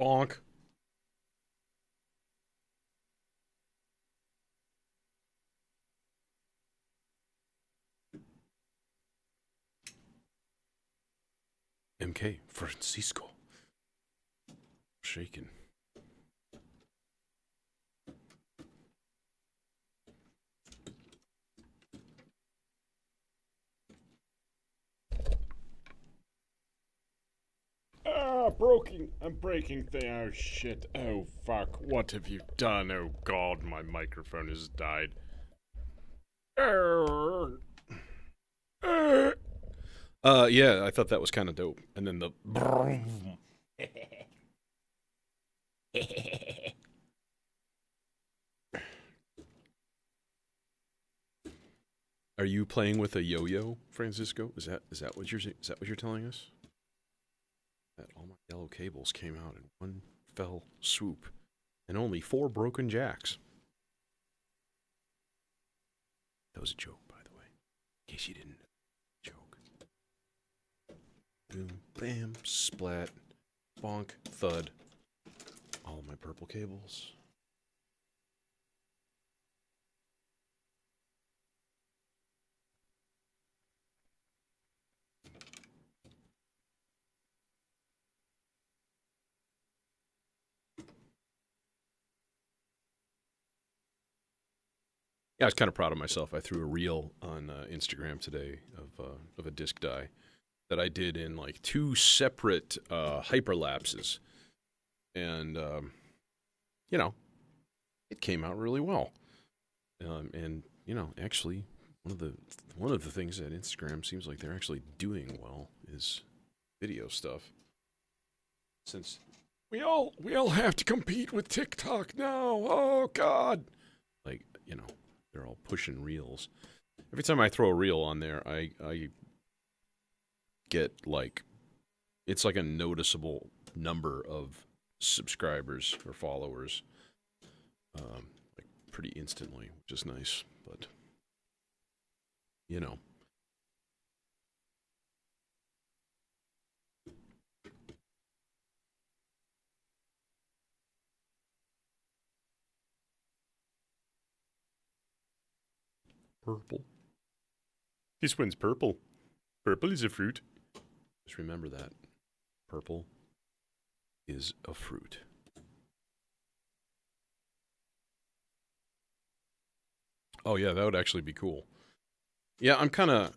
Bonk. MK Francisco. Shaken. I'm breaking thing. Oh shit. Oh fuck. What have you done? Oh god, my microphone has died. Yeah, I thought that was kind of dope. And then the. Are you playing with a yo-yo, Francisco? Is that what you're telling us? That all my yellow cables came out in one fell swoop, and only 4 broken jacks. That was a joke, by the way, in case you didn't know. Joke. Boom, bam, splat, bonk, thud. All my purple cables. Yeah, I was kind of proud of myself. I threw a reel on Instagram today of a disc die that I did in like 2 separate hyperlapses, and you know, it came out really well. And actually, one of the things that Instagram seems like they're actually doing well is video stuff. Since we all have to compete with TikTok now. Oh God! Like they're all pushing reels. Every time I throw a reel on there, I get like it's like a noticeable number of subscribers or followers, like pretty instantly, which is nice. But you know, purple. This one's purple. Purple is a fruit. Just remember that. Purple is a fruit. Oh yeah, that would actually be cool. Yeah, I'm kind of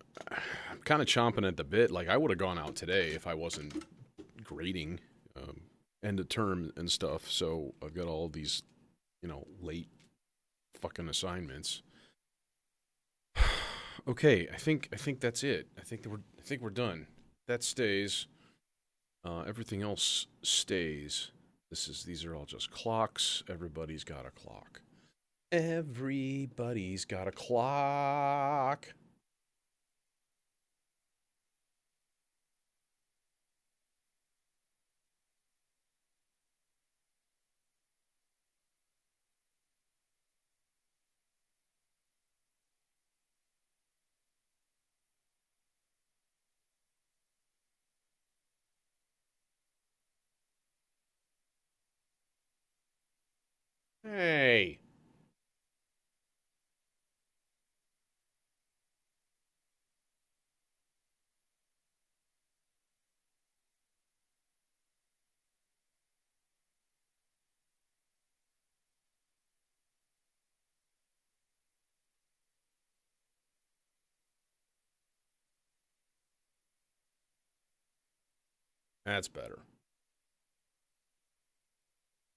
chomping at the bit. Like I would have gone out today if I wasn't grading end of term and stuff. So I've got all these, late fucking assignments. Okay, I think that's it. I think we're done. That stays. Everything else stays. These are all just clocks. Everybody's got a clock. Everybody's got a clock. Hey, that's better.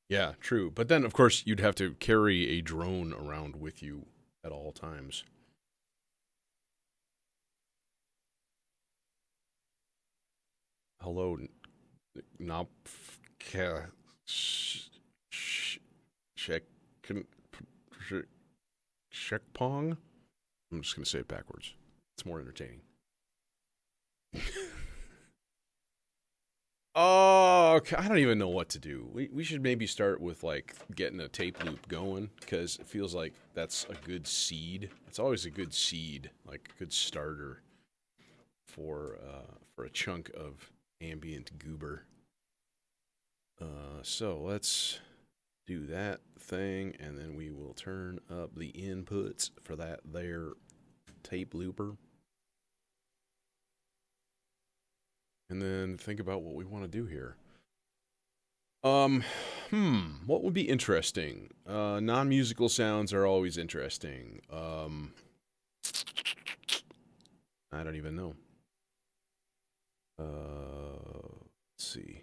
Yeah, true. But then, of course, you'd have to carry a drone around with you at all times. Hello, Nop. Check. Check Pong? I'm just going to say it backwards. It's more entertaining. Oh, okay. I don't even know what to do. We should maybe start with like getting a tape loop going because it feels like that's a good seed. It's always a good seed, like a good starter for a chunk of ambient goober. So let's do that thing, and then we will turn up the inputs for that there tape looper. And then think about what we want to do here. What would be interesting? Non-musical sounds are always interesting. I don't even know. Let's see.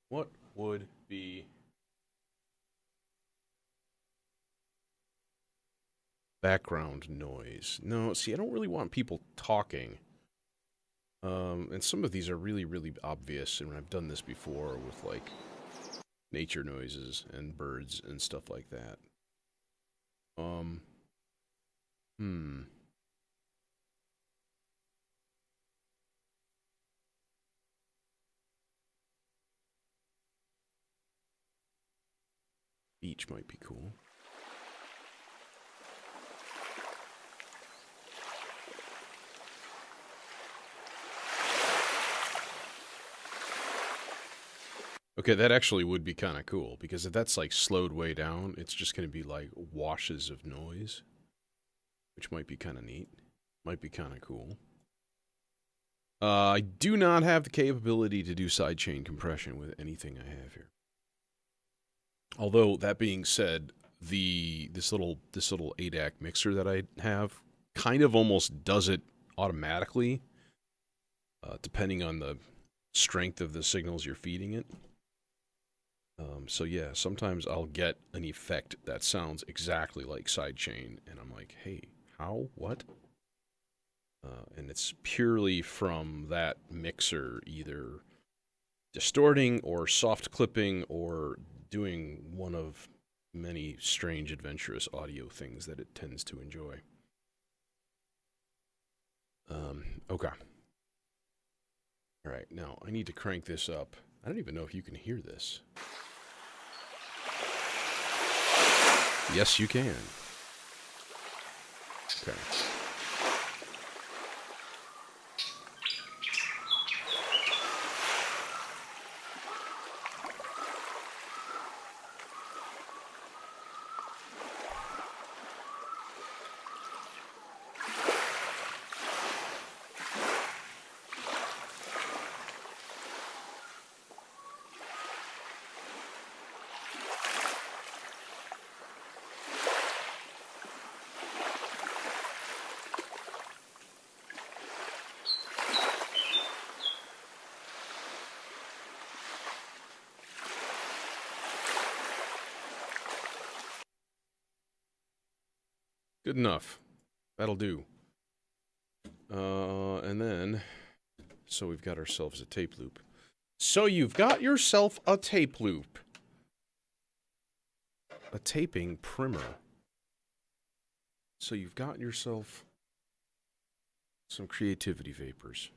What would be background noise? No, see, I don't really want people talking. And some of these are really, really obvious, and I've done this before with, like, nature noises and birds and stuff like that. Beach might be cool. Okay, that actually would be kind of cool, because if that's, like, slowed way down, it's just going to be, like, washes of noise, which might be kind of neat. Might be kind of cool. I do not have the capability to do sidechain compression with anything I have here. Although, that being said, this little ADAC mixer that I have kind of almost does it automatically, depending on the strength of the signals you're feeding it. So yeah, sometimes I'll get an effect that sounds exactly like sidechain, and I'm like, hey, how? What? And it's purely from that mixer either distorting or soft clipping or doing one of many strange adventurous audio things that it tends to enjoy. Okay. All right, now I need to crank this up. I don't even know if you can hear this. Yes, you can. Okay. Good enough. That'll do. And then, so we've got ourselves a tape loop. So you've got yourself a tape loop. A taping primer. So you've got yourself some creativity vapors.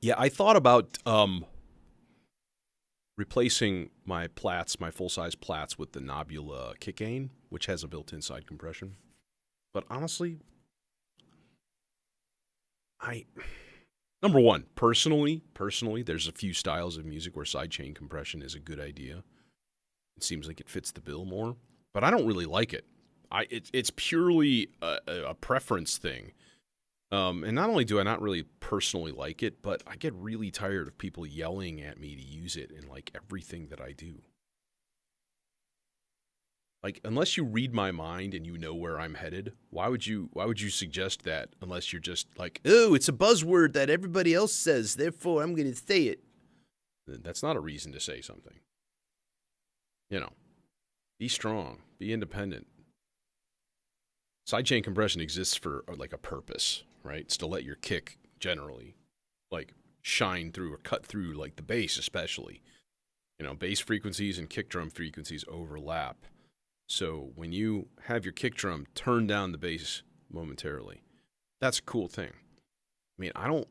Yeah, I thought about replacing my plats, my full-size plats, with the Nobula Kickane, which has a built-in side compression. But honestly, number one, personally, there's a few styles of music where sidechain compression is a good idea. It seems like it fits the bill more, but I don't really like it. It's purely a preference thing. And not only do I not really personally like it, but I get really tired of people yelling at me to use it in, like, everything that I do. Like, unless you read my mind and you know where I'm headed, why would you suggest that unless you're just like, oh, it's a buzzword that everybody else says, therefore I'm going to say it. That's not a reason to say something. You know, be strong, be independent. Sidechain compression exists for like a purpose, right? It's to let your kick generally like shine through or cut through like the bass especially. You know, bass frequencies and kick drum frequencies overlap. So when you have your kick drum turn down the bass momentarily, that's a cool thing. I mean, I don't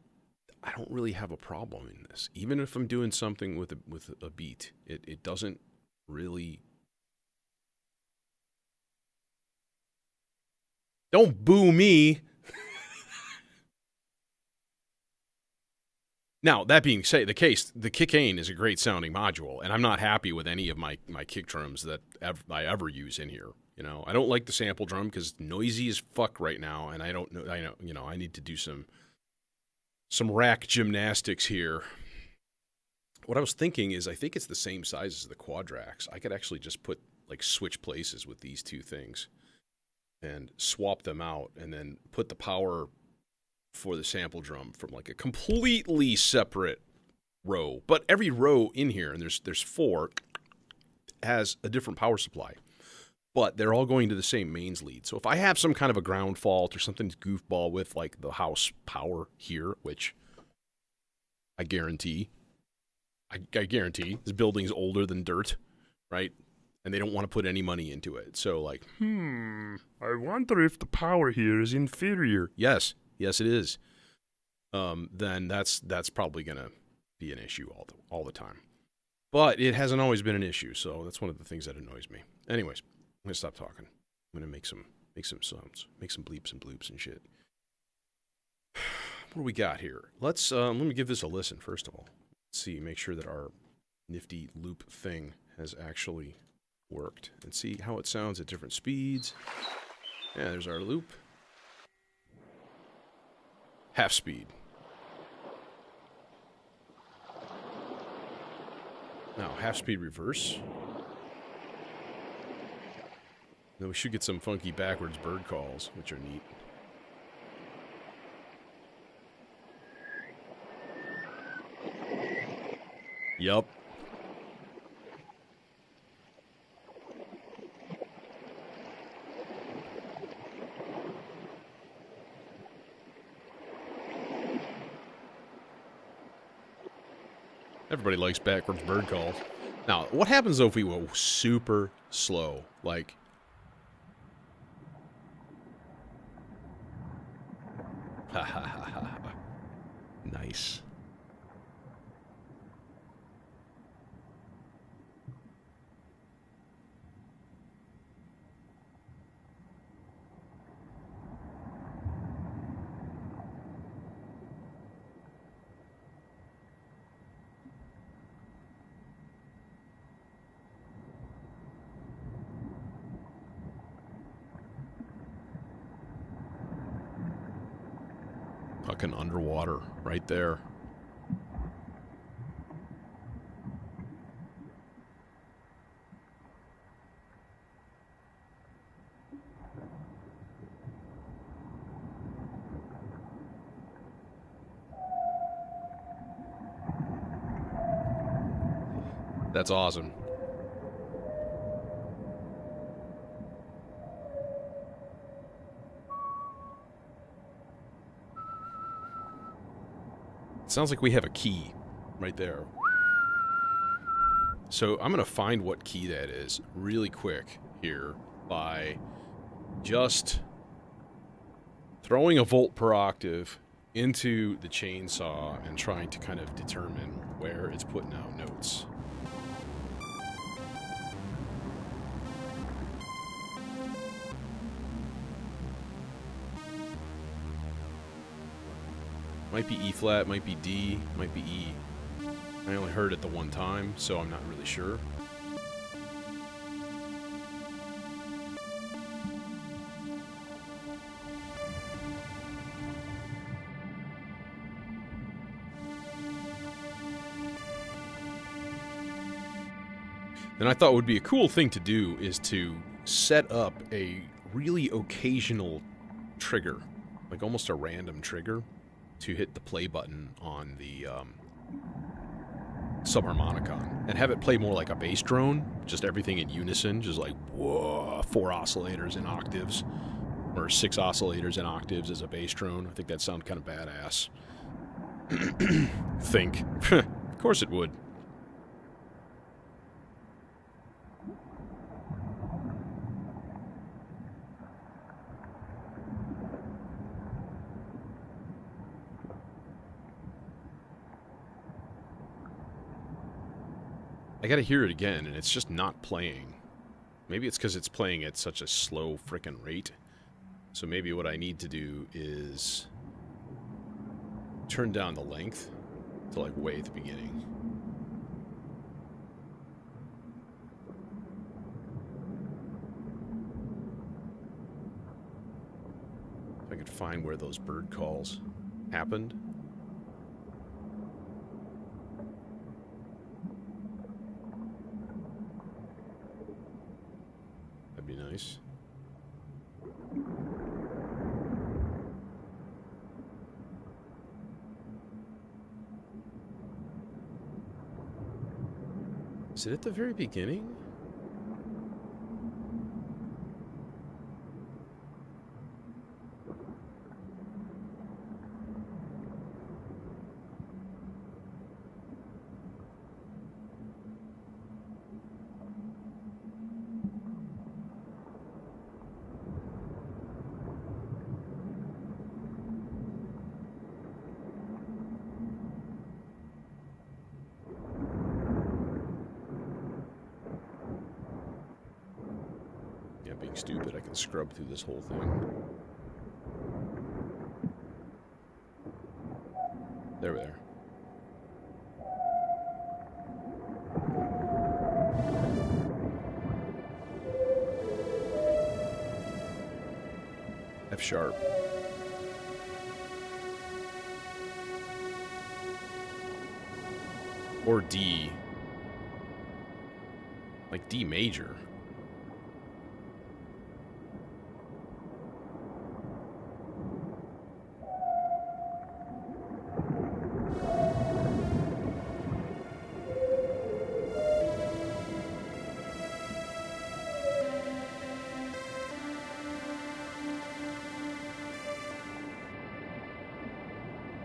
really have a problem in this. Even if I'm doing something with a beat, it doesn't really. Don't boo me. Now, that being said, the Kickane is a great sounding module, and I'm not happy with any of my kick drums that I ever use in here. You know, I don't like the sample drum because it's noisy as fuck right now, and I know, I need to do some rack gymnastics here. What I was thinking is I think it's the same size as the Quadrax. I could actually just switch places with these two things and swap them out and then put the power for the sample drum from like a completely separate row. But every row in here, and there's 4, has a different power supply. But they're all going to the same mains lead. So if I have some kind of a ground fault or something goofball with like the house power here, which I guarantee this building's older than dirt, right? And they don't want to put any money into it. So like, I wonder if the power here is inferior. Yes, it is. Then that's probably going to be an issue all the time. But it hasn't always been an issue, so that's one of the things that annoys me. Anyways, I'm going to stop talking. I'm going to make some sounds, make some bleeps and bloops and shit. What do we got here? Let me give this a listen first of all. Let's see, make sure that our nifty loop thing has actually worked and see how it sounds at different speeds. Yeah, there's our loop. Half speed. Now, half speed reverse. Then we should get some funky backwards bird calls, which are neat. Yup. Everybody likes backwards bird calls. Now, what happens though if we go super slow? Like, ha ha ha ha. Nice. Fucking underwater right there. That's awesome. Sounds like we have a key right there. So I'm going to find what key that is really quick here by just throwing a volt per octave into the chainsaw and trying to kind of determine where it's putting out notes. Might be E flat, might be D, might be E. I only heard it the one time, so I'm not really sure. Then I thought would be a cool thing to do is to set up a really occasional trigger, like almost a random trigger, to hit the play button on the subharmonicon and have it play more like a bass drone, just everything in unison, just like, whoa, 4 oscillators in octaves, or 6 oscillators in octaves as a bass drone. I think that sounds kind of badass. Think. Of course it would. I gotta hear it again, and it's just not playing. Maybe it's because it's playing at such a slow frickin' rate. So maybe what I need to do is turn down the length to like way at the beginning. If I could find where those bird calls happened. That'd be nice. Is it at the very beginning? Being stupid, I can scrub through this whole thing. There. F sharp. Or D. Like D major.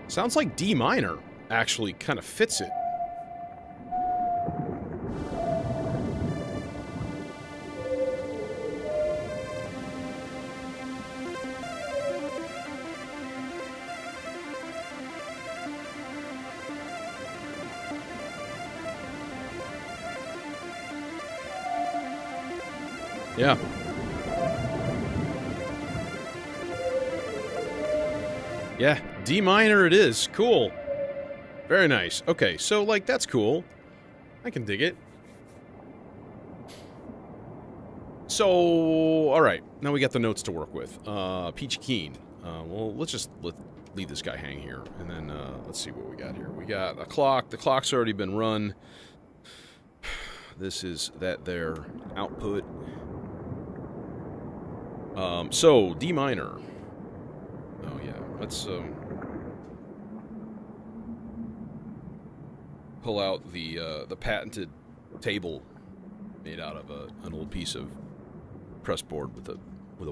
Sounds like D minor actually kind of fits it. Yeah. Yeah, D minor it is. Cool. Very nice. Okay, so, like, that's cool. I can dig it. So, alright. Now we got the notes to work with. Peachy Keen. Well, let's leave this guy hang here. And then, let's see what we got here. We got a clock. The clock's already been run. This is that there output. So, D minor. Oh, yeah. Let's, pull out the patented table made out of an old piece of press board with a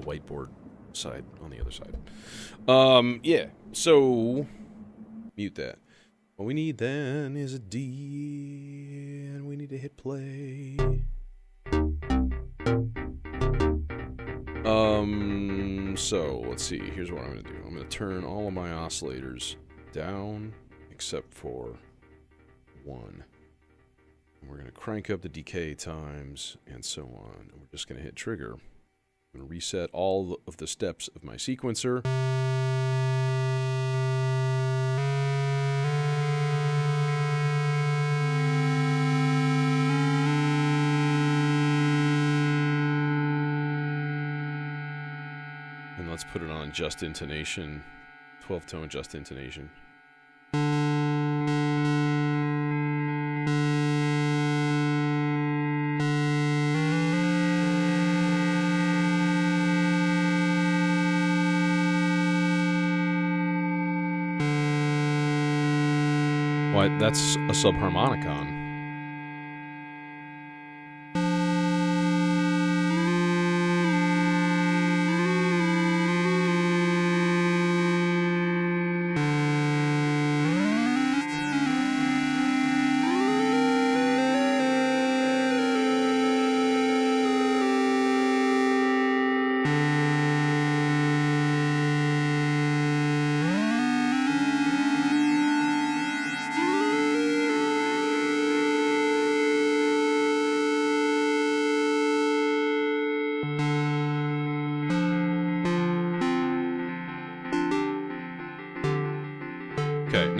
whiteboard side on the other side. Yeah. So, mute that. What we need then is a D, and we need to hit play. So, let's see. Here's what I'm going to do. I'm going to turn all of my oscillators down, except for 1. And we're going to crank up the decay times, and so on. And we're just going to hit trigger. I'm going to reset all of the steps of my sequencer. And let's put it on just intonation, 12-tone just intonation. Why, that's a subharmonicon.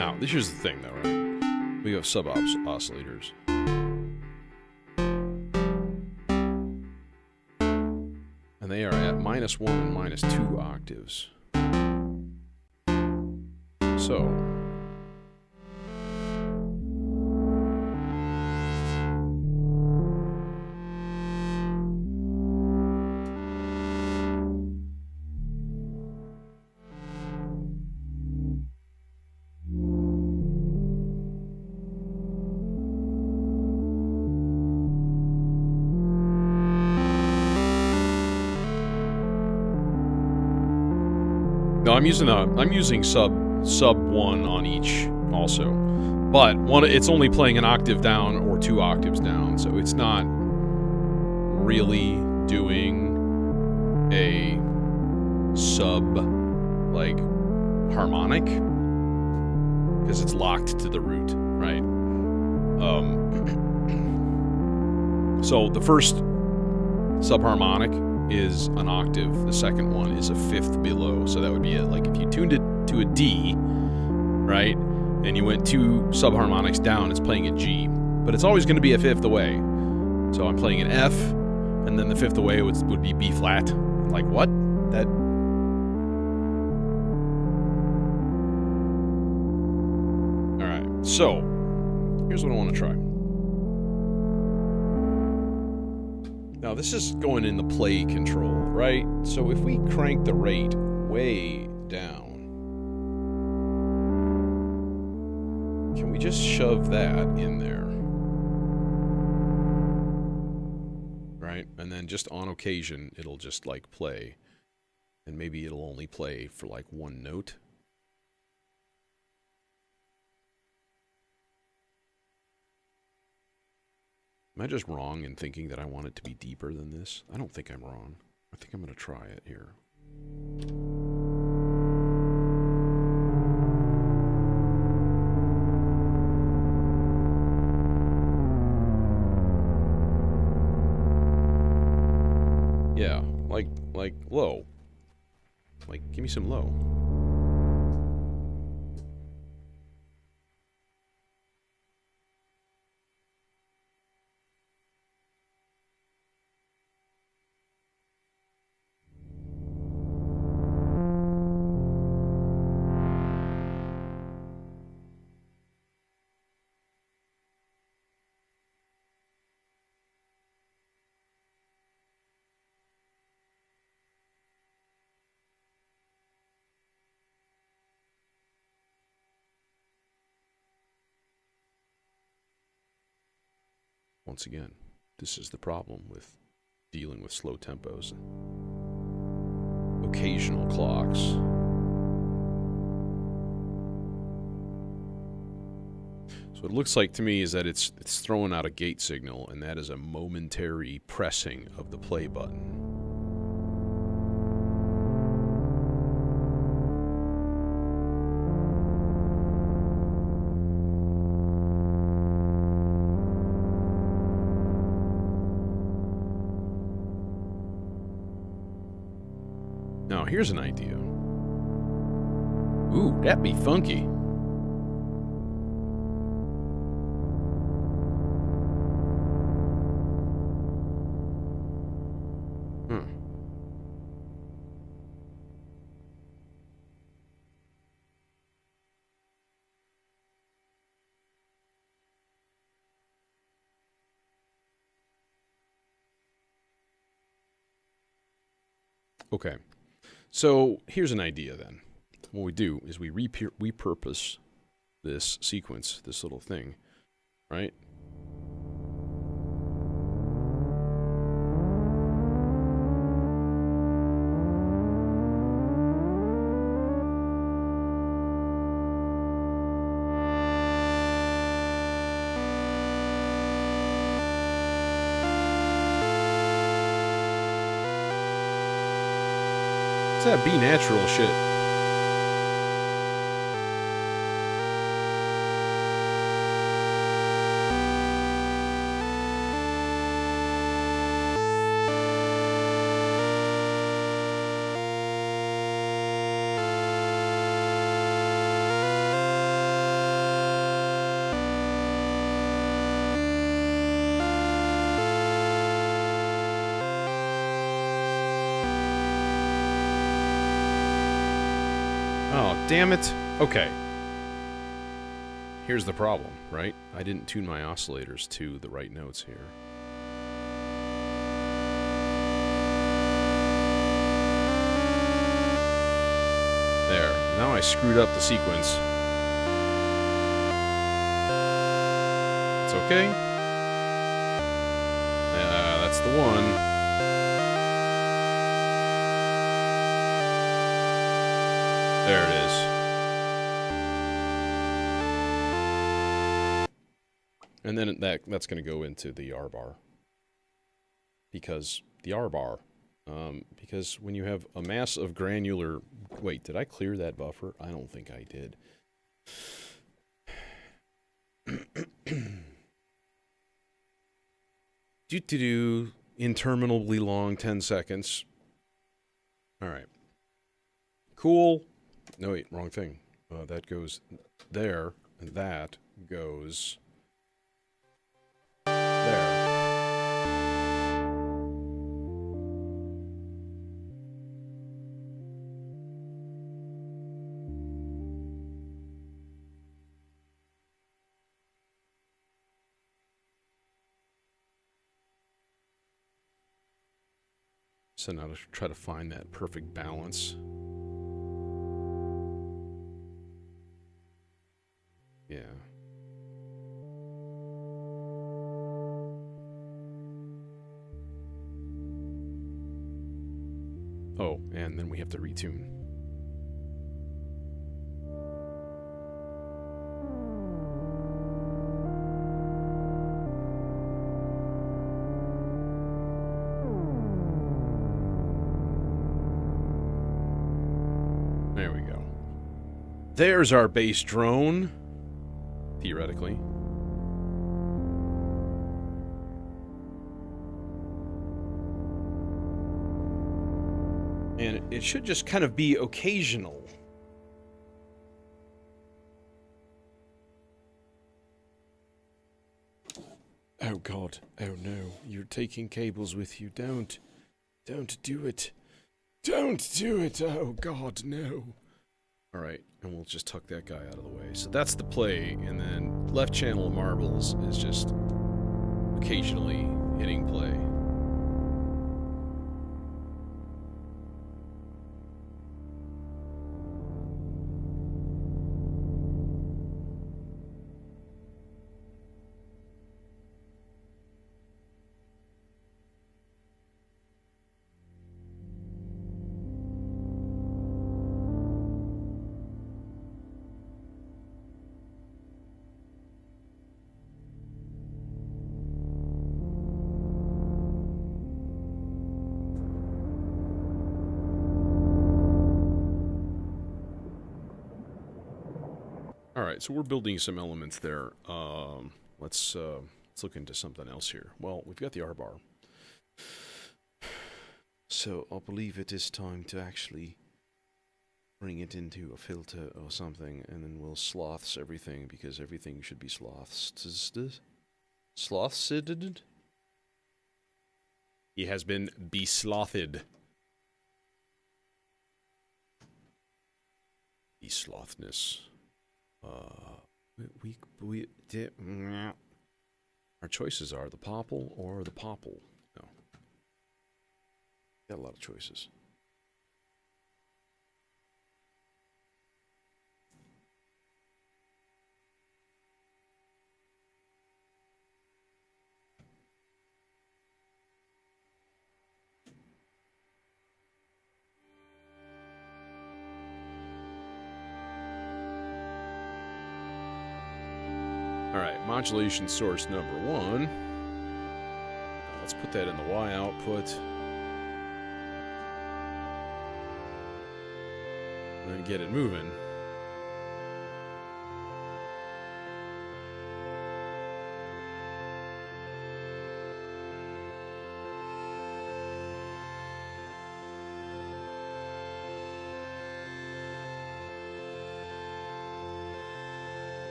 Now, here's the thing, though, right? We have sub-oscillators. And they are at -1 and -2 octaves. So... No, I'm using sub 1 on each also, but it's only playing an octave down or 2 octaves down, so it's not really doing a sub like harmonic because it's locked to the root, right? So the first subharmonic is an octave. The second one is a fifth below. So that would be it. Like if you tuned it to a D, right, and you went 2 subharmonics down, it's playing a G. But it's always going to be a fifth away. So I'm playing an F, and then the fifth away would be B flat. Like what? That... Alright, so here's what I want to try. Now this is going in the play control, right? So if we crank the rate way down, can we just shove that in there? Right? And then just on occasion, it'll just like play. And maybe it'll only play for like 1 note. Am I just wrong in thinking that I want it to be deeper than this? I don't think I'm wrong. I think I'm going to try it here. Yeah, like low. Like, give me some low. Once again, this is the problem with dealing with slow tempos. Occasional clocks. So what it looks like to me is that it's throwing out a gate signal, and that is a momentary pressing of the play button. Now, here's an idea. Ooh, that'd be funky. Okay. So here's an idea then. What we do is we repurpose this sequence, this little thing, right? What's that B natural shit? damn it. Okay. Here's the problem, right? I didn't tune my oscillators to the right notes here. There. Now I screwed up the sequence. It's okay. That's the one. There it is. And then that's going to go into the R bar. Because the R bar, because when you have a mass of granular... Wait, did I clear that buffer? I don't think I did. Do interminably long 10 seconds. All right. Cool. No, wait, wrong thing. That goes there, and that goes there. So now to try to find that perfect balance. Yeah. Oh, and then we have to retune. There we go. There's our bass drone. Theoretically. And it should just kind of be occasional. Oh God. Oh no. You're taking cables with you. Don't do it. Don't do it. Oh God, no. Alright, and we'll just tuck that guy out of the way. So that's the play, and then left channel marbles is just occasionally hitting play. All right, so we're building some elements there. Let's look into something else here. Well, we've got the R bar. So I believe it is time to actually bring it into a filter or something, and then we'll sloths everything, because everything should be sloths. Slothsid? He has been beslothed. Beslothness. Our choices are the popple or the popple. No. Got a lot of choices. Alright, modulation source number 1. Let's put that in the Y output. And then get it moving.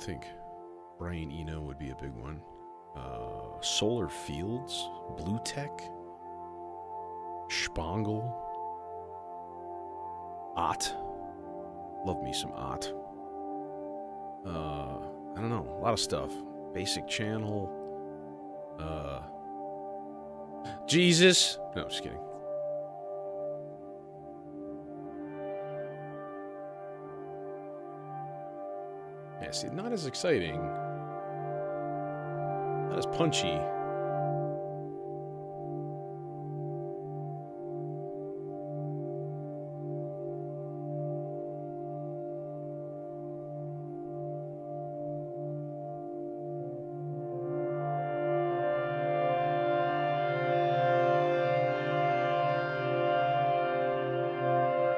think Brian Eno would be a big one. Solar Fields, Blue Tech, Spangle, Ott. Love me some Ott. I don't know, a lot of stuff. Basic Channel. Jesus. No, just kidding. Yeah, see, not as exciting. Not as punchy.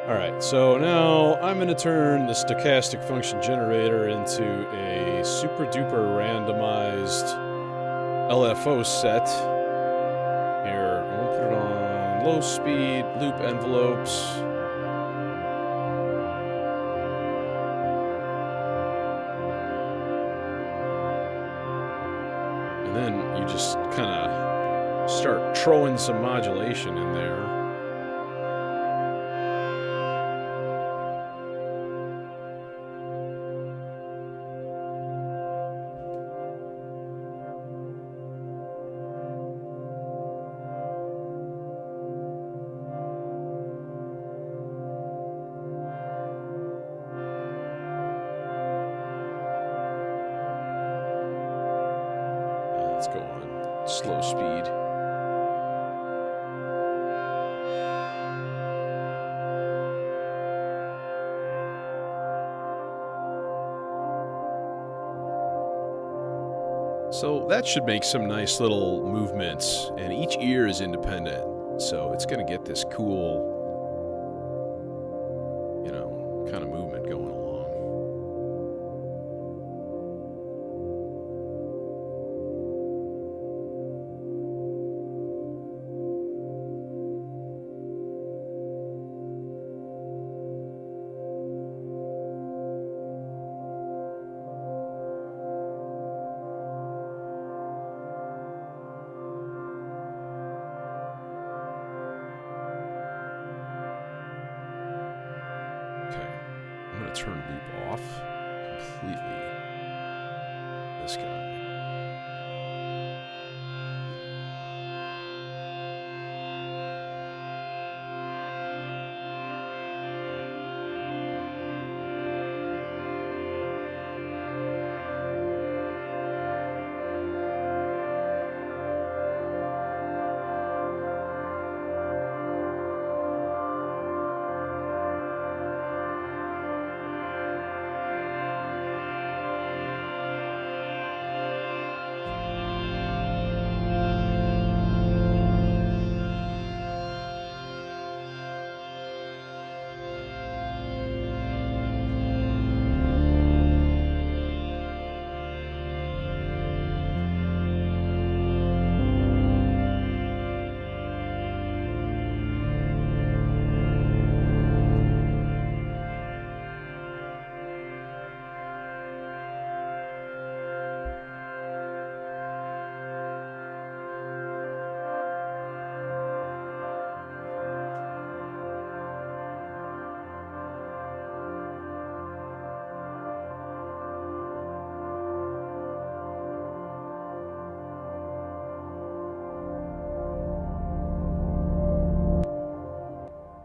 Alright, so now I'm going to turn the stochastic function generator into a super duper randomized LFO set. Here, I'm going to put it on low speed, loop envelopes. And then you just kind of start throwing some modulation in there. Let's go on slow speed. So that should make some nice little movements, and each ear is independent, so it's going to get this cool, you know, kind of movement going along. Turn loop off completely. This guy.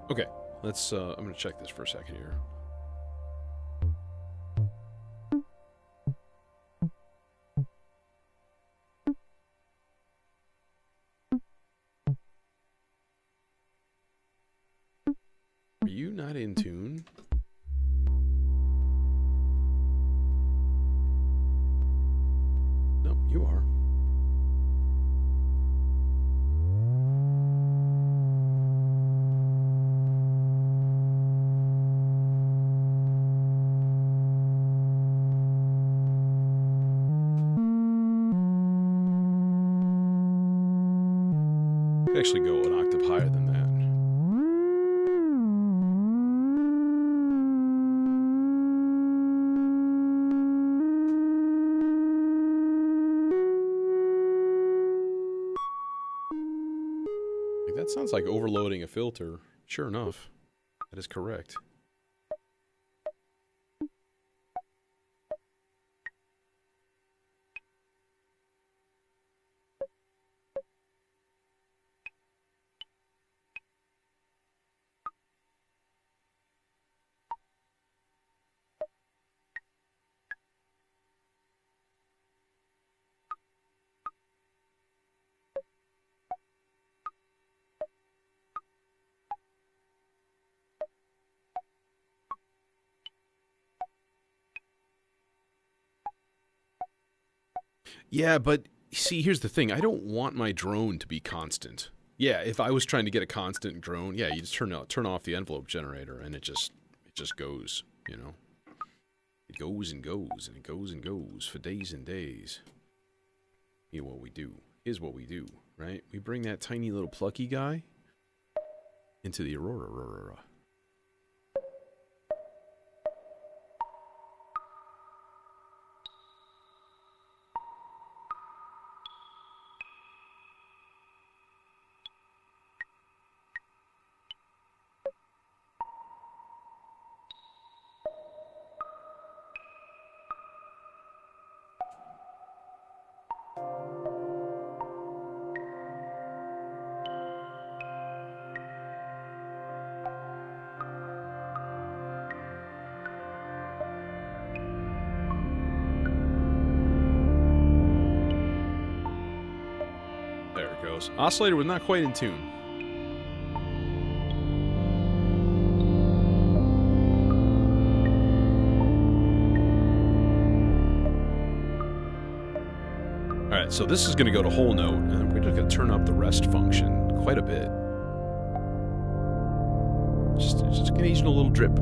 Okay, let's, I'm gonna check this for a second here. Are you not in tune? No, you are. Actually go an octave higher than that. Like, that sounds like overloading a filter. Sure enough, that is correct. Yeah, but see, here's the thing. I don't want my drone to be constant. Yeah, if I was trying to get a constant drone, yeah, you just turn off the envelope generator, and it just goes, you know. It goes and goes, and it goes and goes for days and days. Here's what we do, right? We bring that tiny little plucky guy into the Aurora. There it goes. Oscillator was not quite in tune. Alright, so this is going to go to whole note, and we're just going to turn up the rest function quite a bit. Just an occasional little drip.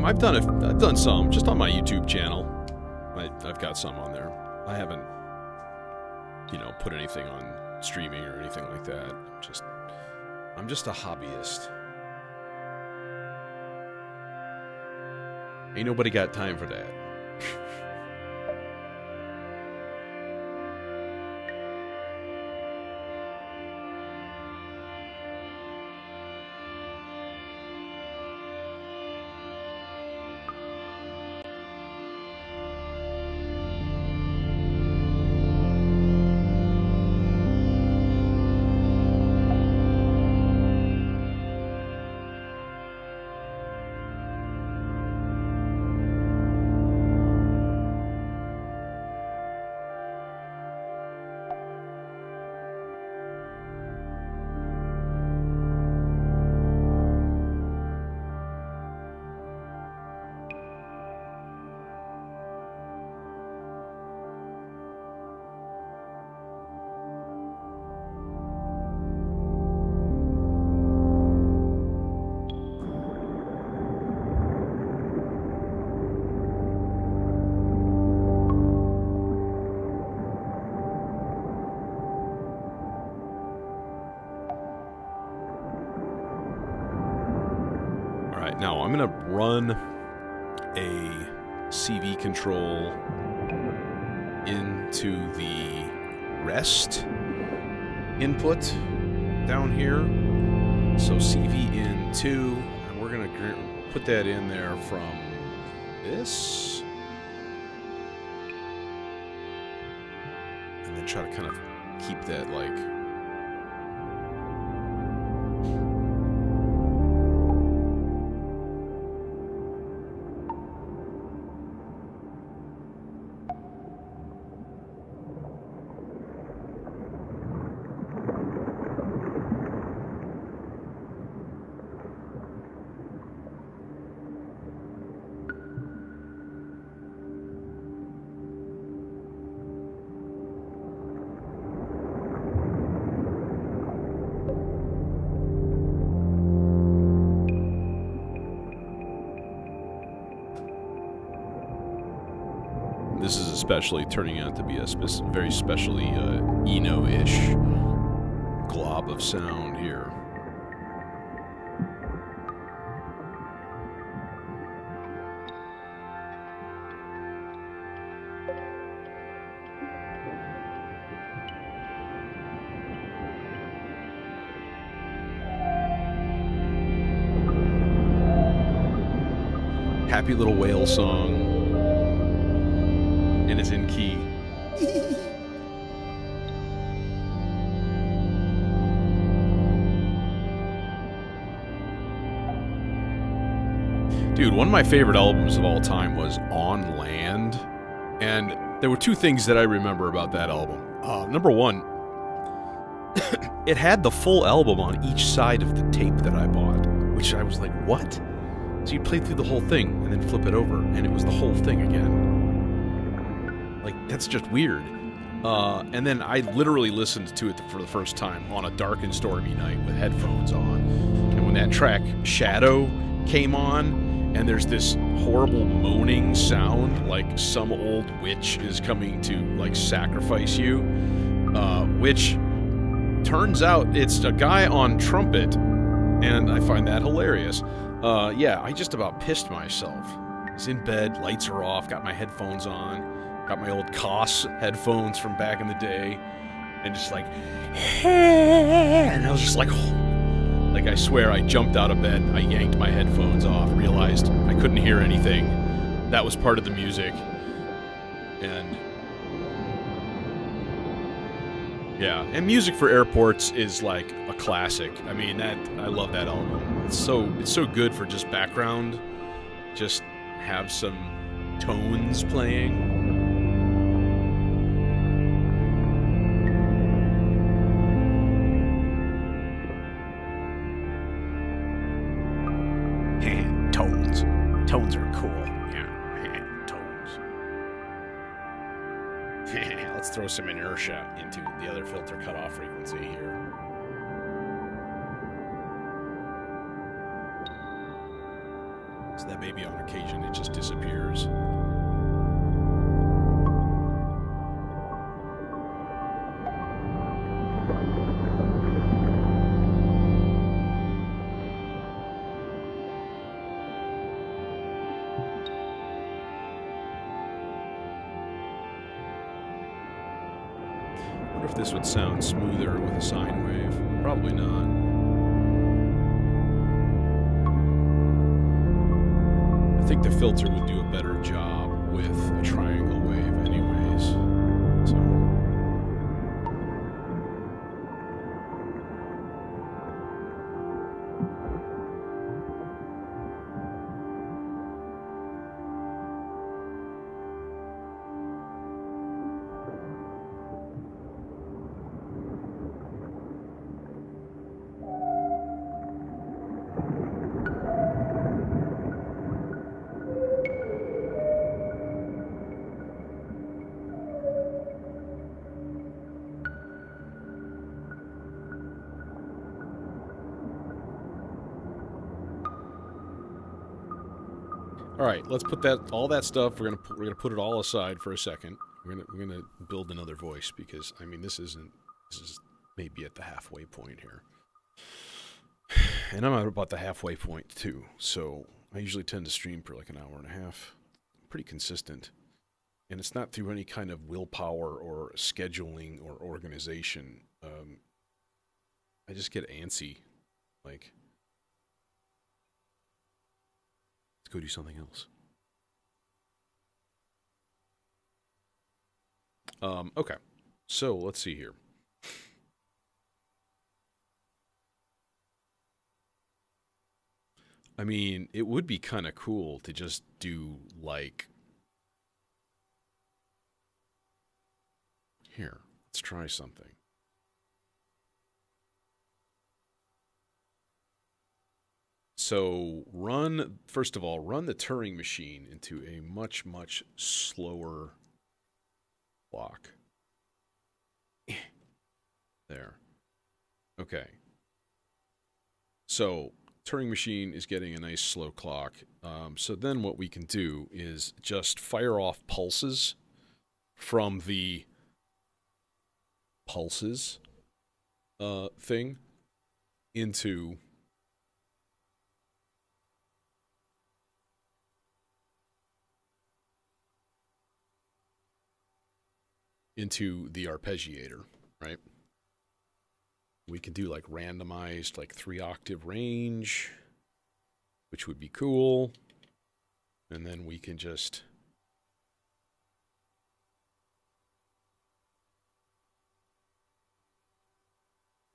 I've done some just on my YouTube channel. I've got some on there. I haven't, put anything on streaming or anything like that. I'm just a hobbyist. Ain't nobody got time for that. Now I'm going to run a CV control into the rest input down here. So CV in 2, and we're going to put that in there from this. And then try to kind of keep that like... This is especially turning out to be a very specially Eno-ish glob of sound here. happy little whale song, and it's in key. Dude, one of my favorite albums of all time was On Land, and there were two things that I remember about that album. Number one, it had the full album on each side of the tape that I bought, which I was like, what? So you play through the whole thing and then flip it over, and it was the whole thing again. Like, that's just weird. And then I literally listened to it for the first time on a dark and stormy night with headphones on. And when that track, Shadow, came on, and there's this horrible moaning sound like some old witch is coming to, like, sacrifice you, which turns out it's a guy on trumpet, and I find that hilarious. Yeah, I just about pissed myself. I was in bed, lights are off, got my headphones on, got my old Koss headphones from back in the day, and just like, and I was just like I swear I jumped out of bed, I yanked my headphones off, realized I couldn't hear anything. That was part of the music. And yeah, and music for airports is like a classic. I mean, I love that album. It's so good for just background. Just have some tones playing. Tones are cool. Yeah, tones. Let's throw some inertia into the other filter cutoff frequency here. So that maybe on occasion it just disappears. If this would sound smoother with a sine wave. Probably not. I think the filter would do a better job with a triangle wave anyways. So all right, let's put all that stuff. We're gonna put it all aside for a second. We're gonna build another voice because I mean this is maybe at the halfway point here, and I'm at about the halfway point too. So I usually tend to stream for like an hour and a half, pretty consistent, and it's not through any kind of willpower or scheduling or organization. I just get antsy, like. Let's go do something else. Okay, so let's see here. I mean, it would be kind of cool to just do like... Here, let's try something. So first of all, run the Turing machine into a much, much slower clock. There. Okay. So Turing machine is getting a nice slow clock. So then what we can do is just fire off pulses from the pulses thing into the arpeggiator, right? We can do like randomized, like 3-octave range, which would be cool. And then we can just...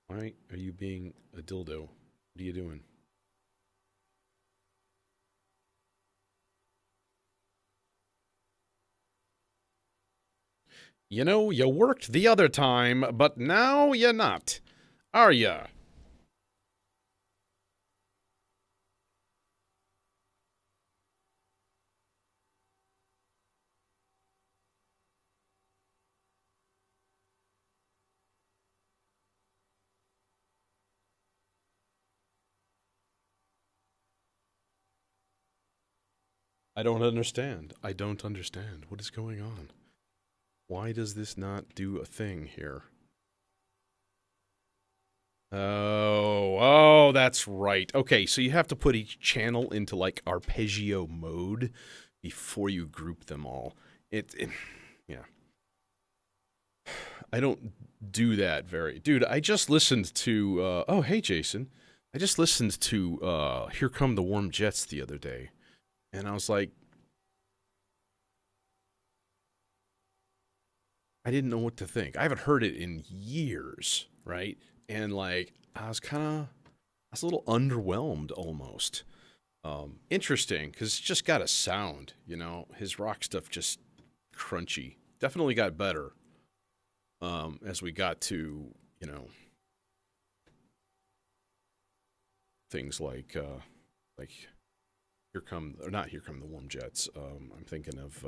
Why are you being a dildo? What are you doing? You know, you worked the other time, but now you're not. Are ya? I don't understand. I don't understand. What is going on? Why does this not do a thing here? Oh, that's right. Okay, so you have to put each channel into like arpeggio mode before you group them all. Yeah. I don't do that very... Dude, I just listened to, oh, hey, Jason. I just listened to, Here Come the Warm Jets the other day. And I was like, I didn't know what to think. I haven't heard it in years, right? And like, I was a little underwhelmed almost. Interesting, because it's just got a sound, you know? His rock stuff just crunchy. Definitely got better as we got to, you know, things like Here Come, or not Here Come the Warm Jets. I'm thinking of,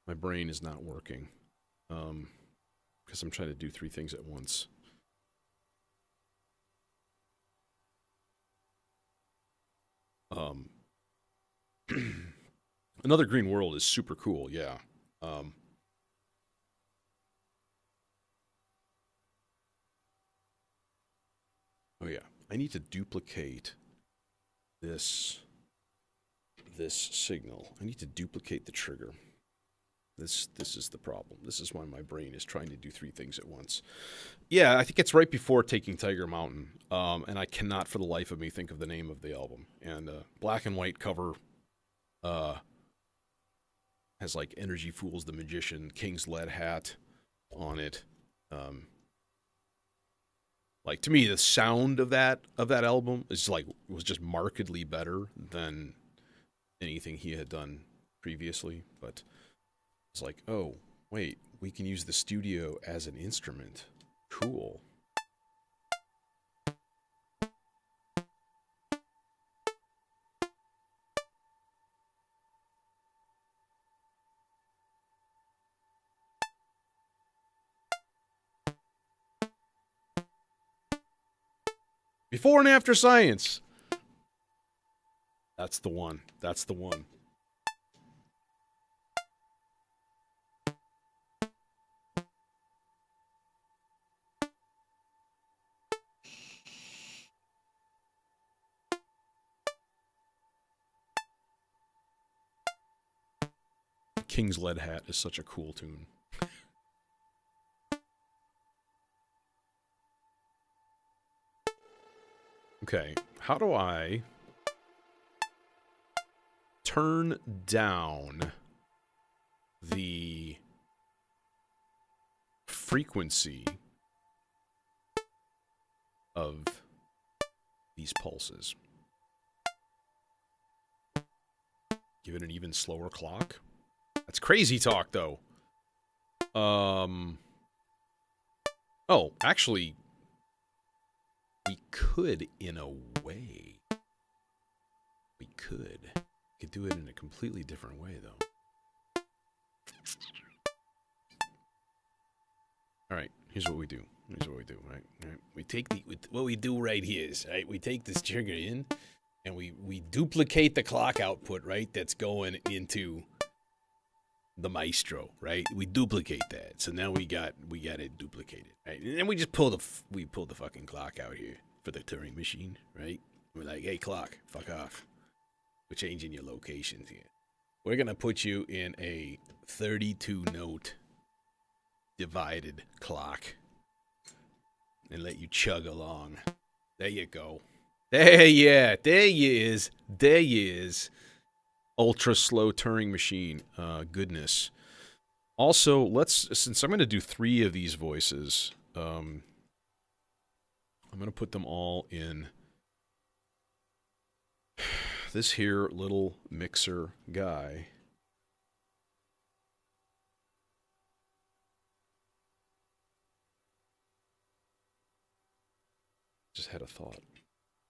my brain is not working because I'm trying to do 3 things at once. Another Green World is super cool, yeah. Oh yeah, I need to duplicate this signal. I need to duplicate the trigger. This is the problem. This is why my brain is trying to do 3 things at once. Yeah, I think it's right before Taking Tiger Mountain, and I cannot for the life of me think of the name of the album. And black and white cover has like Energy Fools the Magician, King's Lead Hat on it. Like, to me, the sound of that album is like was just markedly better than anything he had done previously. But it's like, oh, wait, we can use the studio as an instrument. Cool. Before and after science. That's the one. That's the one. King's Lead Hat is such a cool tune. Okay, how do I turn down the frequency of these pulses? Give it an even slower clock? That's crazy talk, though. Oh, actually, we could, in a way. We could. We could do it in a completely different way, though. All right, here's what we do. Here's what we do, right? All right. We take what we do right here is, right? We take this trigger in, and we duplicate the clock output, right? That's going into the maestro, right? We duplicate that. So now we got it duplicated, right? And then we just pull the fucking clock out here for the Turing machine, right? We're like, hey, clock, fuck off. We're changing your locations here. We're gonna put you in a 32-note divided clock and let you chug along. There you go. There you is. There he is. Ultra slow Turing machine. Goodness. Also, since I'm going to do 3 of these voices, I'm going to put them all in this here little mixer guy. Just had a thought.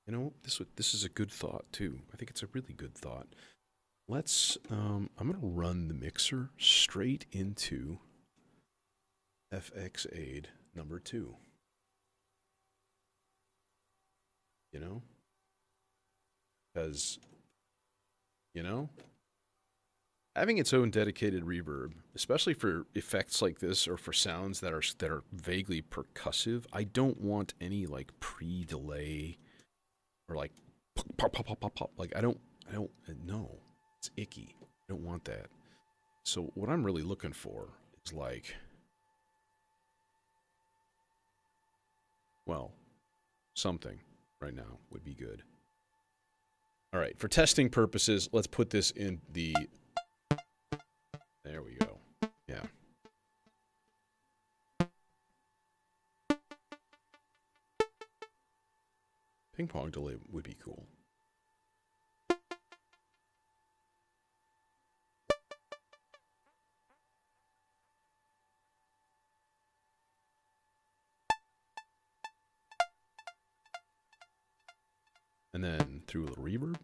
You know, this is a good thought too. I think it's a really good thought. Let's I'm going to run the mixer straight into FX Aid number 2. You know? Because, you know, having its own dedicated reverb, especially for effects like this or for sounds that are vaguely percussive, I don't want any like pre-delay or like pop pop pop pop pop. Like I don't no. It's icky. I don't want that. So what I'm really looking for is like, well, something right now would be good. All right, for testing purposes, let's put this in the, there we go. Yeah. Ping pong delay would be cool. And then through a little reverb.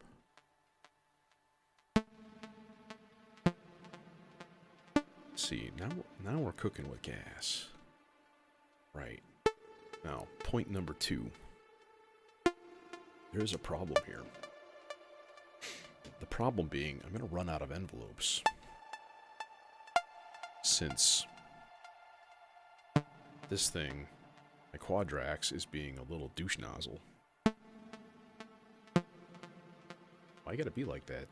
Let's see, now we're cooking with gas. Right. Now, point number 2. There's a problem here. The problem being, I'm going to run out of envelopes. Since this thing, my Quadrax, is being a little douche nozzle. Why gotta be like that?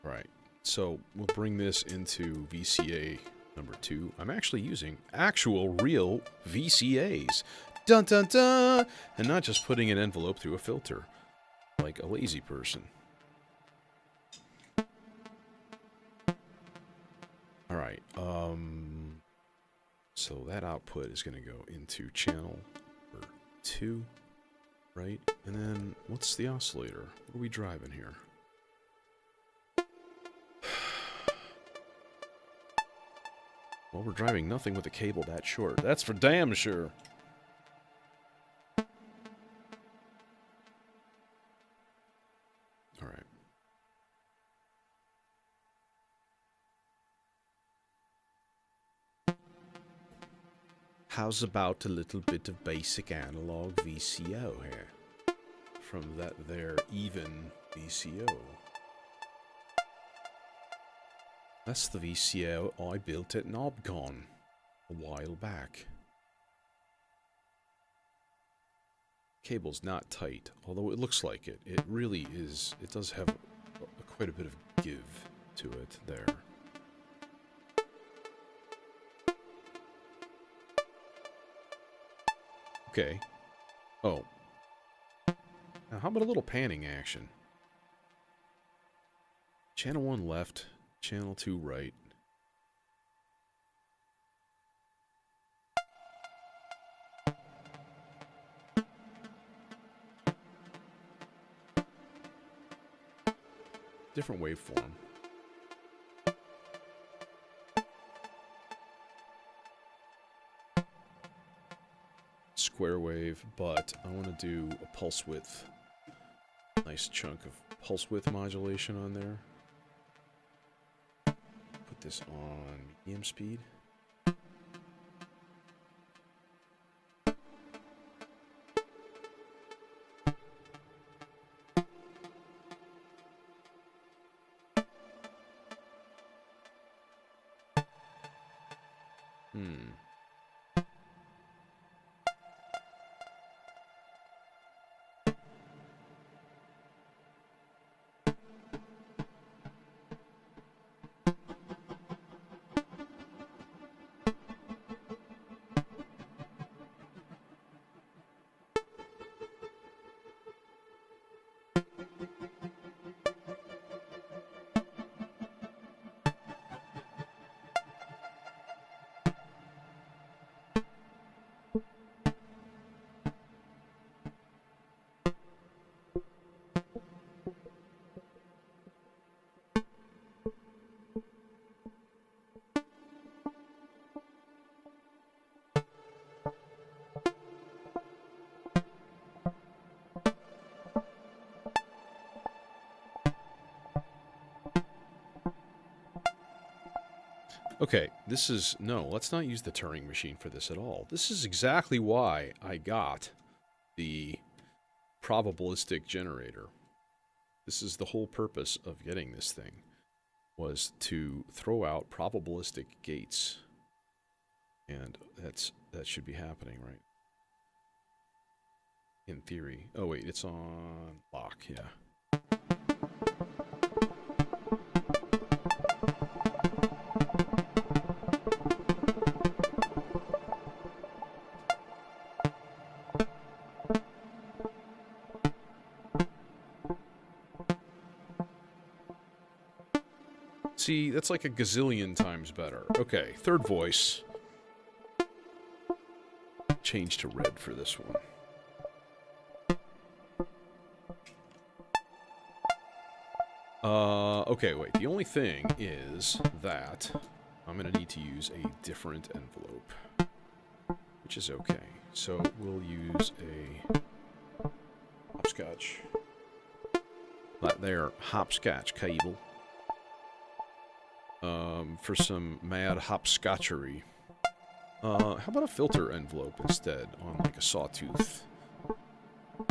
Right. So we'll bring this into VCA number 2. I'm actually using actual real VCAs. Dun dun dun! And not just putting an envelope through a filter. Like a lazy person. Alright, so that output is gonna go into channel number 2. Right? And then, what's the oscillator? What are we driving here? Well, we're driving nothing with a cable that short. That's for damn sure. All right. How's about a little bit of basic analog VCO here? From that there even VCO. That's the VCO I built at NobCon a while back. Cable's not tight, although it looks like it. It really is. It does have quite a bit of give to it there. Okay. Oh. Now, how about a little panning action? Channel 1 left, channel 2 right. Different waveform. Square wave, but I want to do a pulse width. Nice chunk of pulse width modulation on there. Put this on medium speed. Okay, this is... No, let's not use the Turing machine for this at all. This is exactly why I got the probabilistic generator. This is the whole purpose of getting this thing, was to throw out probabilistic gates. And that should be happening, right? In theory. Oh wait, it's on lock, yeah. See, that's like a gazillion times better. Okay, third voice. Change to red for this one. Okay, wait. The only thing is that I'm going to need to use a different envelope, which is okay. So we'll use a hopscotch. That there hopscotch cable. For some mad hopscotchery. How about a filter envelope instead on like a sawtooth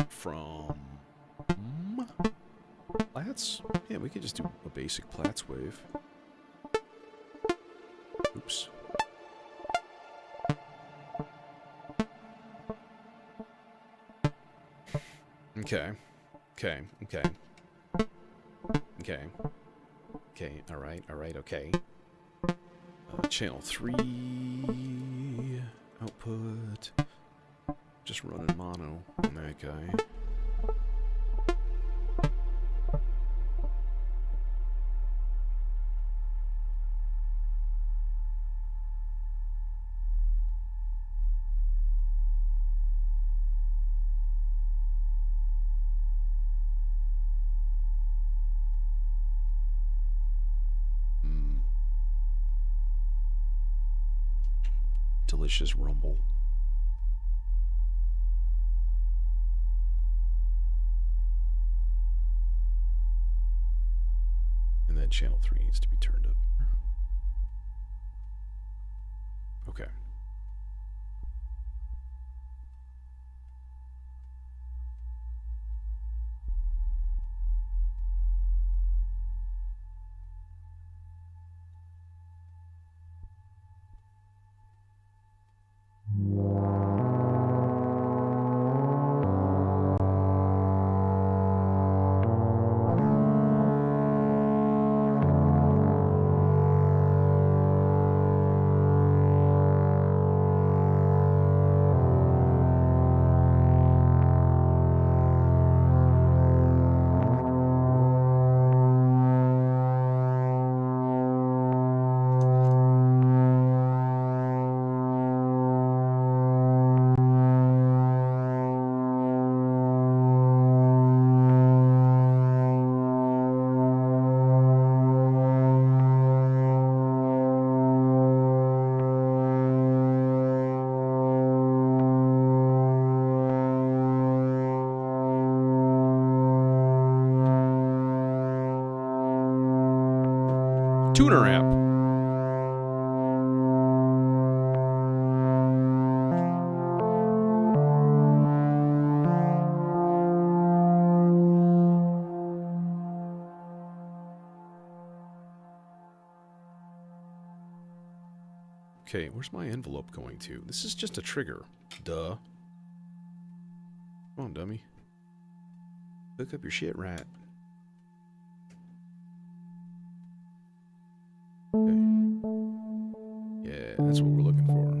from Platts? Yeah, we could just do a basic Platts wave. Oops. Okay. Okay. Okay. Okay. Okay. All right. All right. Okay. Channel 3 output. Just running mono on that guy. Delicious rumble. And then channel 3 needs to be turned up. Okay. Tuner app. Okay, where's my envelope going to? This is just a trigger. Duh. Come on, dummy. Hook up your shit right. Okay. Yeah, that's what we're looking for.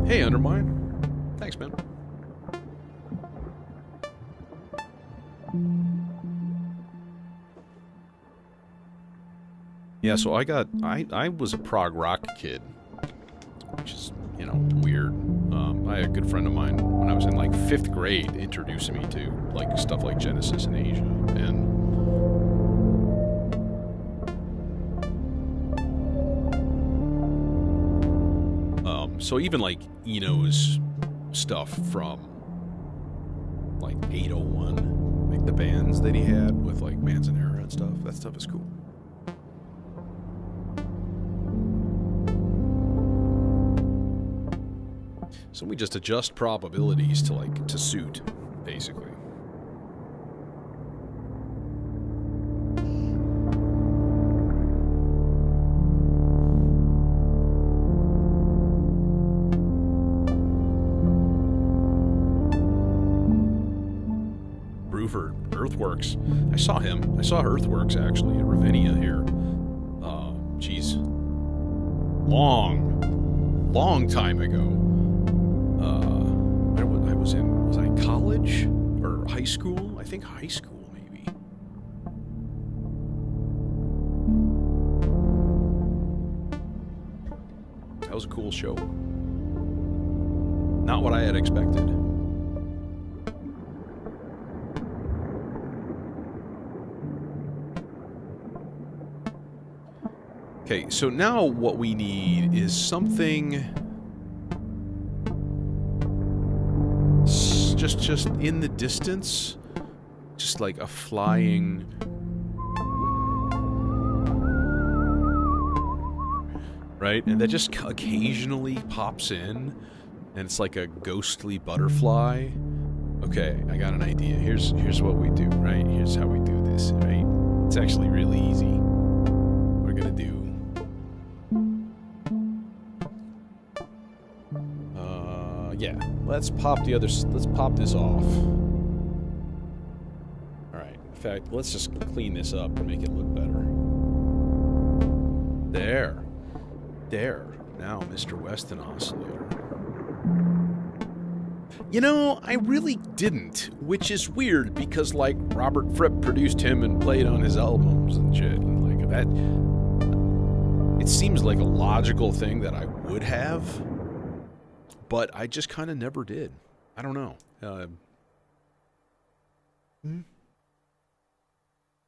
Hey, Undermine. Thanks, man. Yeah, so I was a prog rock kid, which is, weird. I had a good friend of mine when I was in like 5th grade introducing me to like stuff like Genesis and Asia, and so even like Eno's stuff from like 801, like the bands that he had with like Manzanera and stuff, that stuff is cool. So we just adjust probabilities to suit, basically. Bruford, Earthworks. I saw him. I saw Earthworks actually at Ravinia here. Geez. Long time ago. Was I college or high school? I think high school, maybe. That was a cool show. Not what I had expected. Okay, so now what we need is something just in the distance, just like a flying, right? And that just occasionally pops in, and it's like a ghostly butterfly. Okay, I got an idea. Here's what we do, right? Here's how we do this, right? It's actually really easy. We're gonna do yeah, let's pop this off. Alright, in fact, let's just clean this up and make it look better. There. Now, Mr. Weston Oscillator. I really didn't, which is weird because, like, Robert Fripp produced him and played on his albums and shit. And, like, that... It seems like a logical thing that I would have, but I just kind of never did. I don't know. I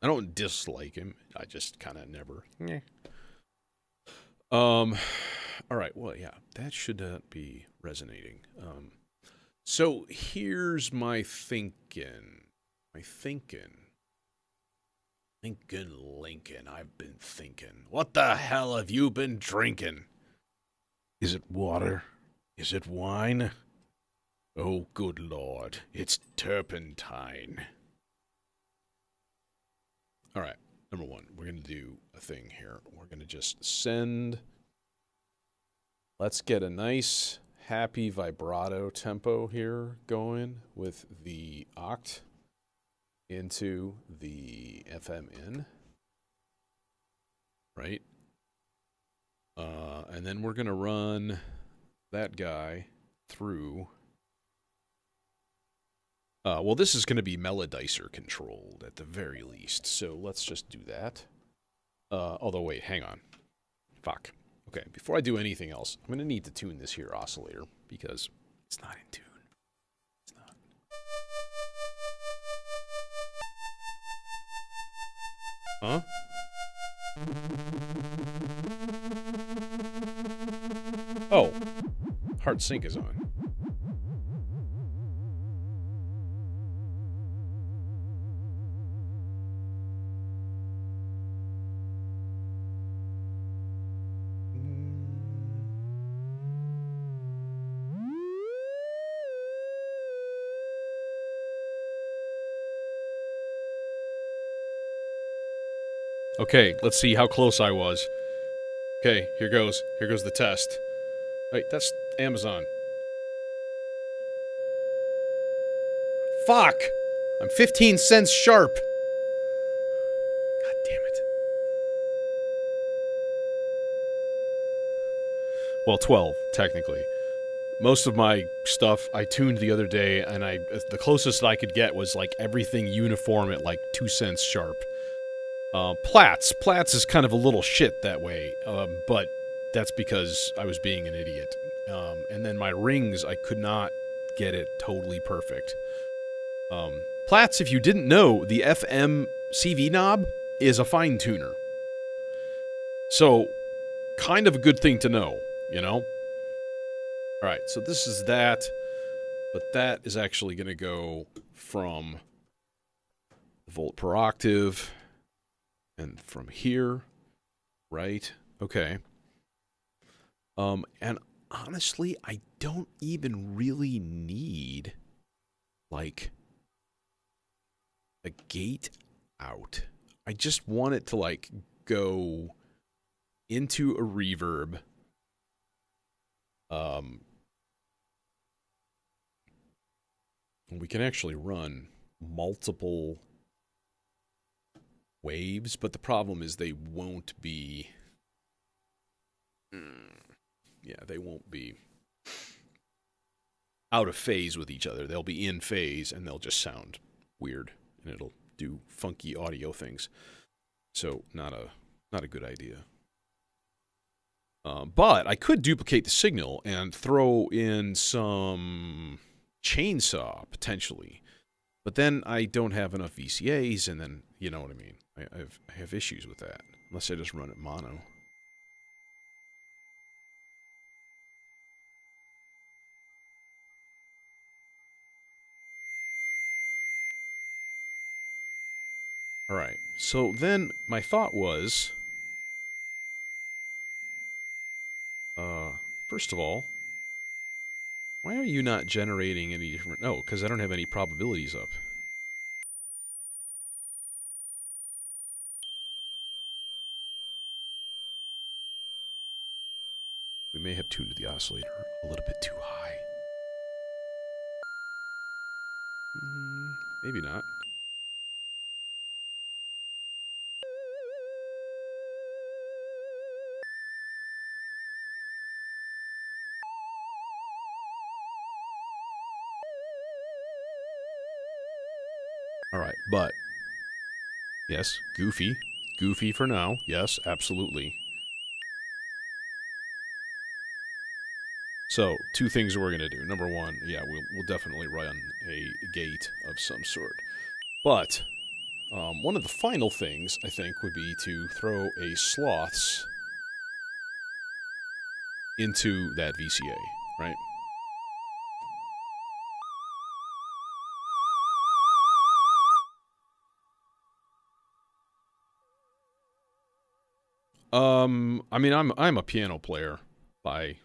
don't dislike him. I just kind of never. All right. Well, yeah, that should be resonating. So here's my thinking. Lincoln. I've been thinking. What the hell have you been drinking? Is it water? Is it wine? Oh, good Lord. It's turpentine. All right. Number one, we're going to do a thing here. We're going to just send. Let's get a nice, happy vibrato tempo here going with the oct into the FM in. Right? And then we're going to run that guy through. Well, this is going to be melodizer controlled at the very least, so let's just do that. Although, wait, hang on. Fuck. Okay, before I do anything else, I'm going to need to tune this here oscillator because it's not in tune. It's not. Huh? Oh. Heart sync is on. Okay, let's see how close I was. Okay, here goes. Here goes the test. Wait, that's Amazon. Fuck! I'm 15 cents sharp. God damn it. Well, 12, technically. Most of my stuff I tuned the other day, and the closest I could get was like everything uniform at like 2 cents sharp. Platts is kind of a little shit that way, but that's because I was being an idiot. And then my rings, I could not get it totally perfect. Platts, if you didn't know, the FM CV knob is a fine tuner. So, kind of a good thing to know, you know? Alright, so this is that, but that is actually going to go from volt per octave, and from here, right? Okay. And honestly, I don't even really need, like, a gate out. I just want it to, like, go into a reverb. We can actually run multiple waves, but the problem is they won't be... Yeah, they won't be out of phase with each other. They'll be in phase, and they'll just sound weird, and it'll do funky audio things. So, not a good idea. But I could duplicate the signal and throw in some chainsaw, potentially. But then I don't have enough VCAs, and then, you know what I mean. I have issues with that, unless I just run it mono. Alright, so then my thought was... first of all, why are you not generating any different... Oh, because I don't have any probabilities up. We may have tuned the oscillator a little bit too high. Maybe not. Alright, but... Yes, goofy. Goofy for now. Yes, absolutely. So, two things we're going to do. Number one, yeah, we'll definitely run a gate of some sort. But, one of the final things, I think, would be to throw a sloths into that VCA, right? I mean, I'm a piano player by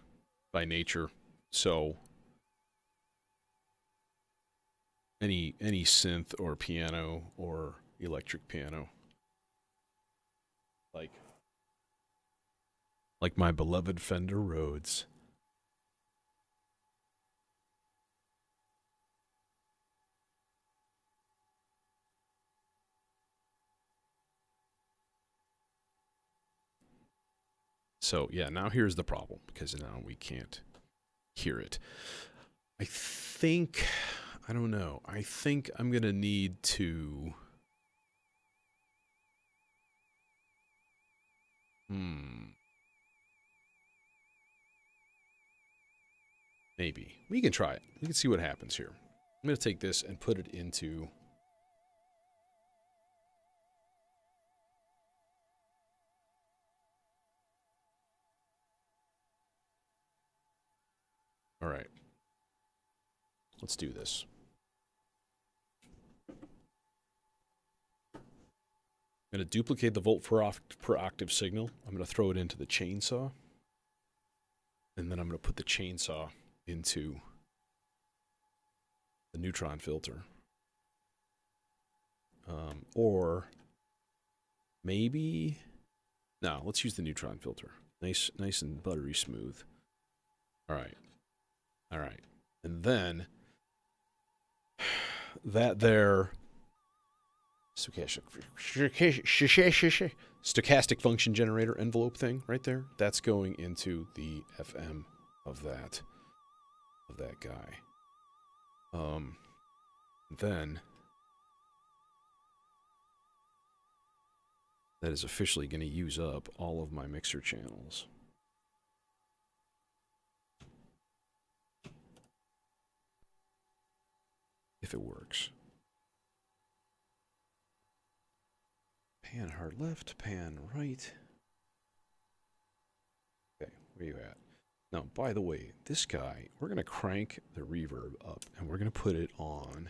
nature, so any synth or piano or electric piano, like my beloved Fender Rhodes. So, yeah, now here's the problem, because now we can't hear it. I think, I don't know, I think I'm going to need to... Maybe. We can try it. We can see what happens here. I'm going to take this and put it into... All right. Let's do this. I'm going to duplicate the volt per octave signal. I'm going to throw it into the chainsaw. And then I'm going to put the chainsaw into the neutron filter. Or maybe... No, let's use the neutron filter. Nice and buttery smooth. All right. All right. And then that there stochastic function generator envelope thing right there, that's going into the FM of that guy. Then that is officially going to use up all of my mixer channels. If it works. Pan hard left, pan right. Okay, where you at? Now, by the way, this guy, we're going to crank the reverb up and we're going to put it on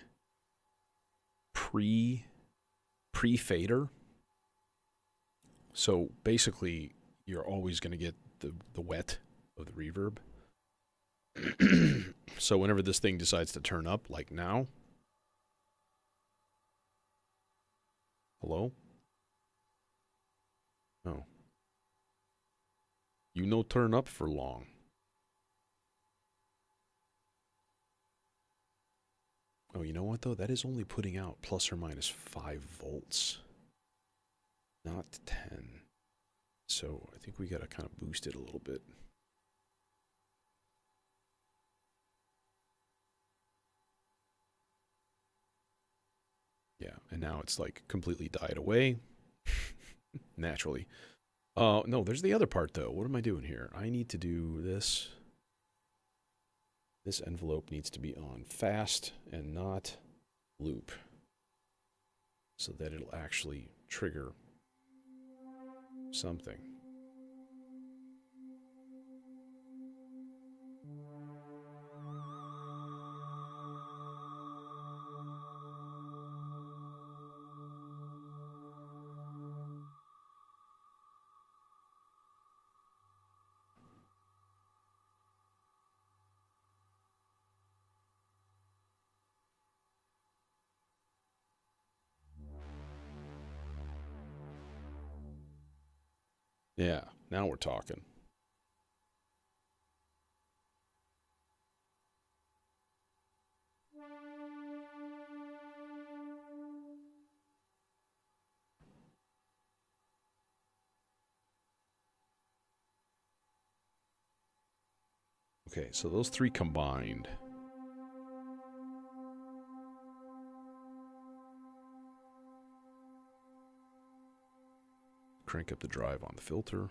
pre-fader. So basically, you're always going to get the wet of the reverb. So whenever this thing decides to turn up, like now. Hello? Oh. You no turn up for long. Oh, you know what though? That is only putting out plus or minus 5 volts. Not 10. So I think we gotta kind of boost it a little bit. Yeah, and now it's like completely died away. Naturally. No, there's the other part though. What am I doing here? I need to do this. This envelope needs to be on fast and not loop, so that it'll actually trigger something. Yeah, now we're talking. Okay, so those three combined. Crank up the drive on the filter.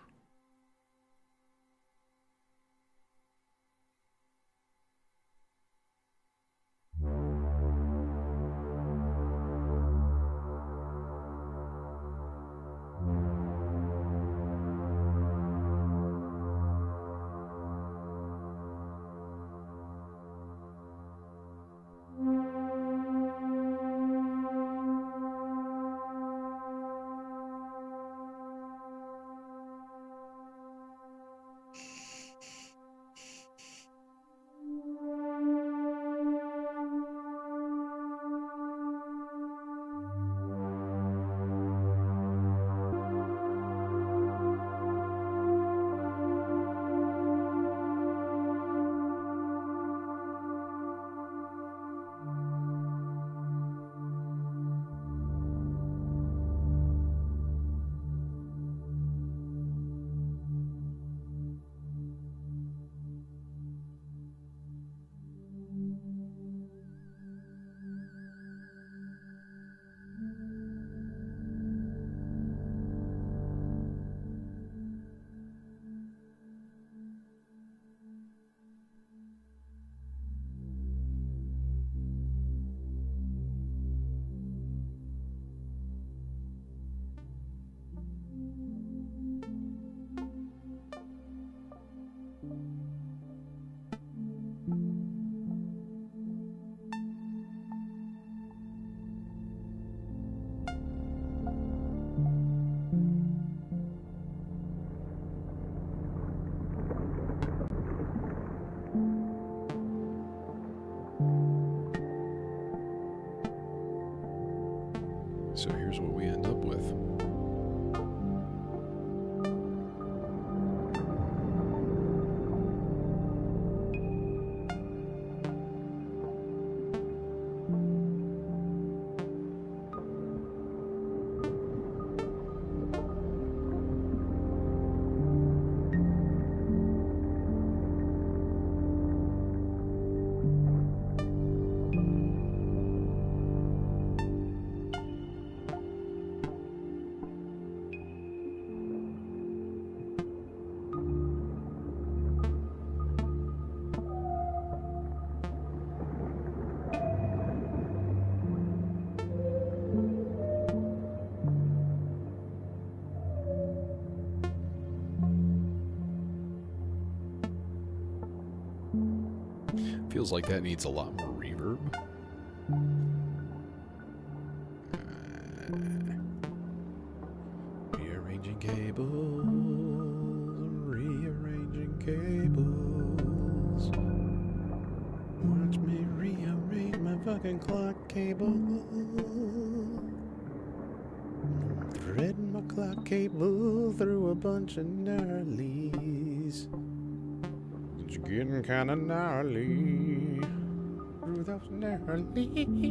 So here's what we end up with. Feels like that needs a lot more reverb. Rearranging cables, rearranging cables. Watch me rearrange my fucking clock cable. Threading my clock cable through a bunch of gnarlies. It's getting kinda gnarly through those gnarlies.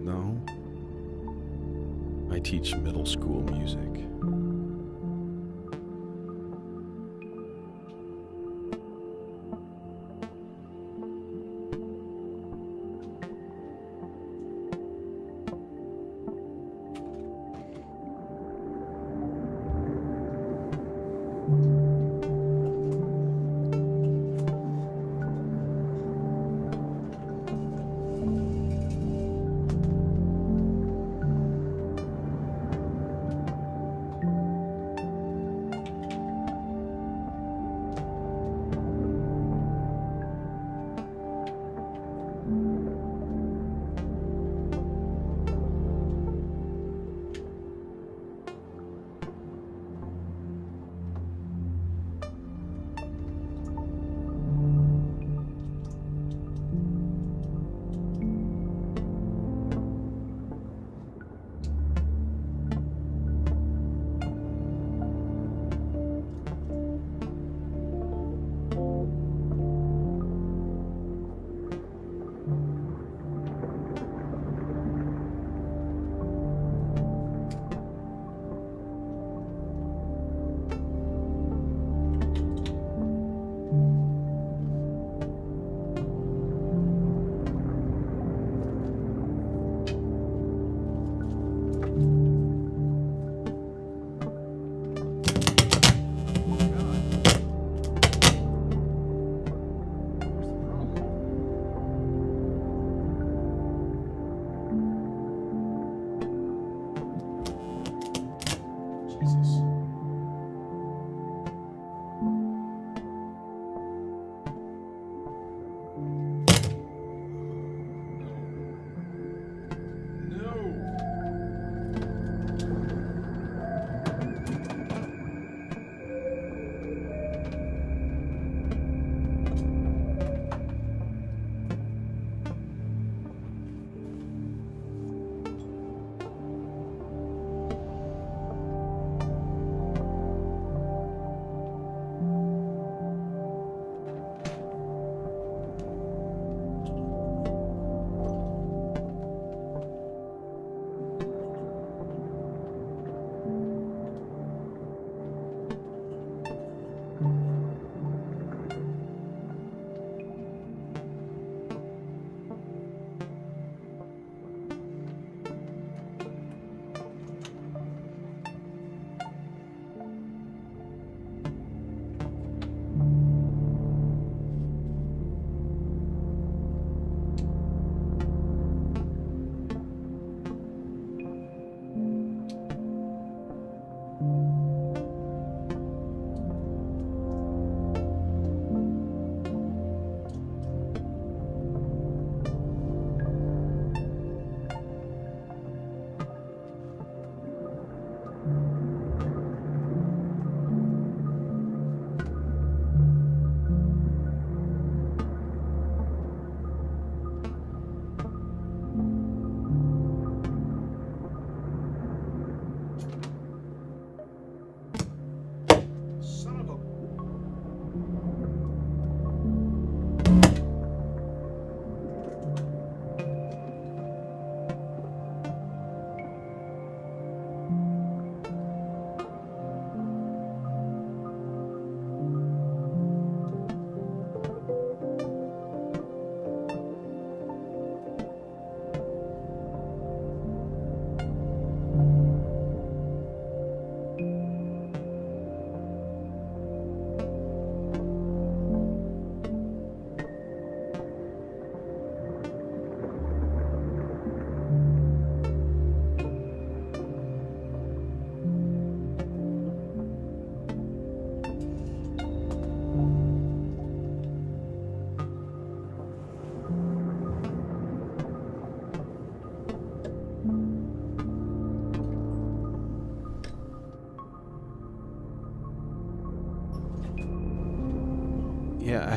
No. I teach middle school music.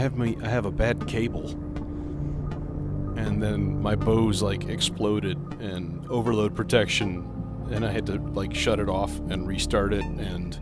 I have a bad cable. And then my Bose like exploded and overload protection, and I had to like shut it off and restart it, and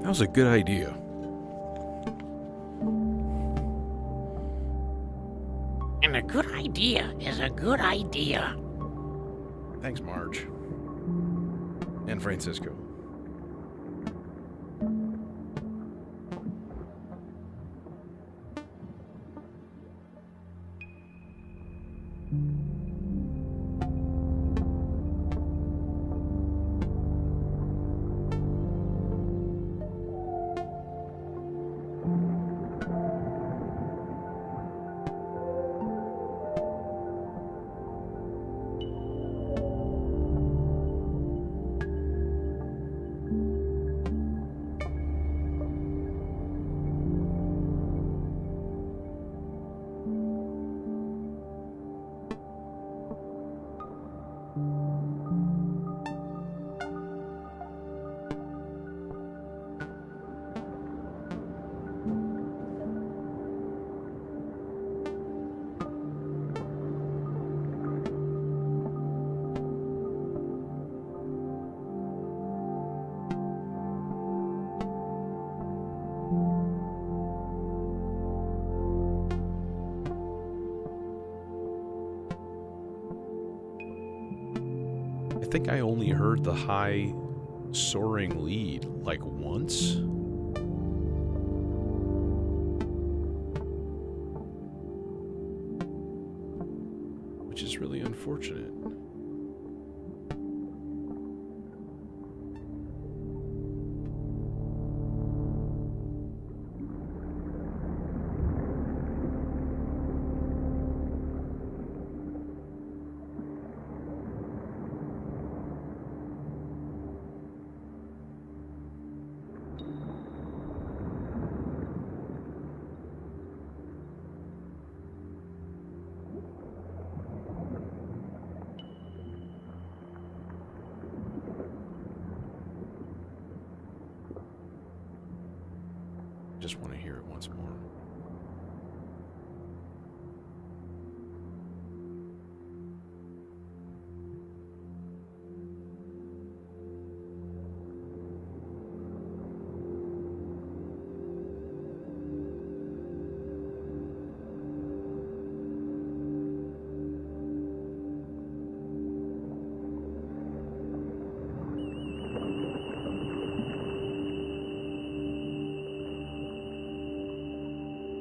That was a good idea. And a good idea is a good idea. Thanks, Marge. And Francisco. I think I only heard the high soaring lead like once. Which is really unfortunate. Just want to hear it once more.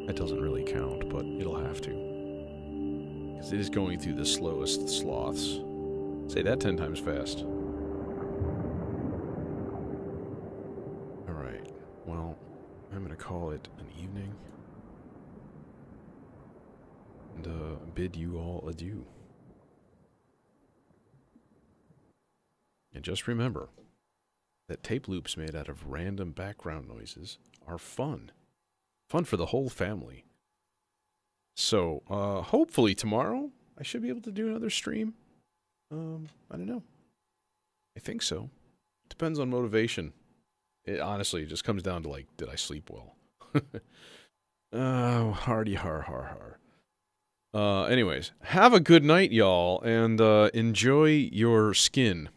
That doesn't really count, but it'll have to. Because it is going through the slowest sloths. Say that 10 times fast. Alright, well, I'm going to call it an evening. And bid you all adieu. And just remember that tape loops made out of random background noises are fun. Fun for the whole family. So, hopefully tomorrow I should be able to do another stream. I don't know. I think so. Depends on motivation. It honestly just comes down to, like, did I sleep well? Oh, hardy har. Anyways, have a good night, y'all, and enjoy your skin.